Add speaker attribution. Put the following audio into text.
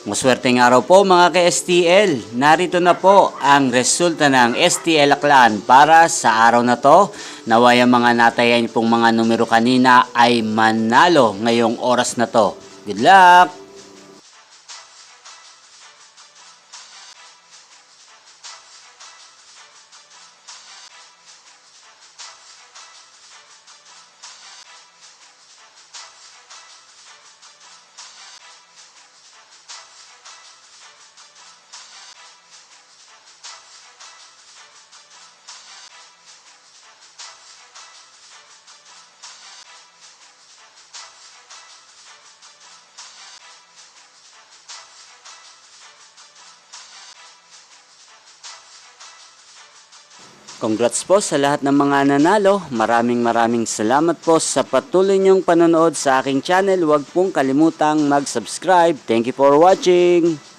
Speaker 1: Maswerteng araw po mga ka-STL. Narito na po ang resulta ng STL Aklan para sa araw na to. Naway ang mga natayan pong mga numero kanina ay manalo ngayong oras na to. Good luck! Congrats po sa lahat ng mga nanalo. Maraming salamat po sa patuloy niyong panonood sa aking channel. Huwag pong kalimutang mag-subscribe. Thank you for watching.